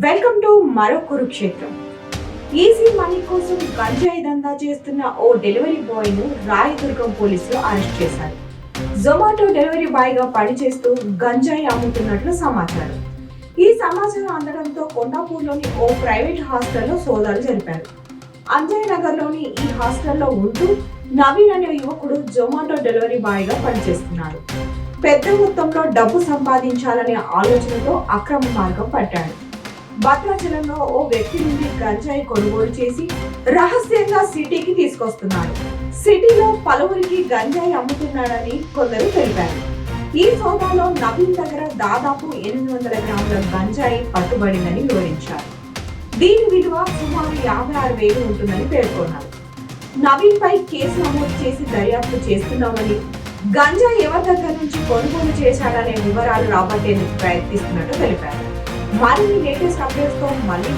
Welcome to మరో కురుక్షేత్రం. Easy money కోసం గంజాయి దందా చేస్తున్న ఓ డెలివరీ బాయ్ ను రాయదుర్గం పోలీసులు అరెస్ట్ చేశారు. జొమాటో డెలివరీ బాయ్ గా పనిచేస్తూ గంజాయి అమ్ముతున్నట్లు సమాచారం. ఈ సమాచారం అందడంతో కొండాపూర్లోని ఓ ప్రైవేట్ హాస్టల్లో సోదాలు జరిపారు. అంజయ్ నగర్ లోని ఈ హాస్టల్లో ఉంటూ నవీన్ అనే యువకుడు జొమాటో డెలివరీ బాయ్ గా పనిచేస్తున్నాడు. పెద్ద మొత్తంలో డబ్బు సంపాదించాలనే ఆలోచనతో అక్రమ మార్గం పట్టాడు. భద్రాచలంలో ఓ వ్యక్తి నుండి గంజాయి కొనుగోలు చేసి రహస్యంగా సిటీకి తీసుకొస్తున్నాడు. సిటీలో పలువురికి గంజాయి అమ్ముతున్నాడని కొందరు తెలిపారు. ఈ సోదాలో నవీన్ దగ్గర దాదాపు 800 గ్రాముల గంజాయి పట్టుబడిందని వివరించారు. దీని విలువ సుమారు 56,000 ఉంటుందని పేర్కొన్నారు. నవీన్ పై కేసు నమోదు చేసి దర్యాప్తు చేస్తున్నామని, గంజాయి ఎవరి దగ్గర నుంచి కొనుగోలు చేశాడనే వివరాలు రాబట్టేందుకు ప్రయత్నిస్తున్నట్టు తెలిపారు. మరిన్ని లేటెస్ట్ అప్డేట్స్ తో మళ్ళీ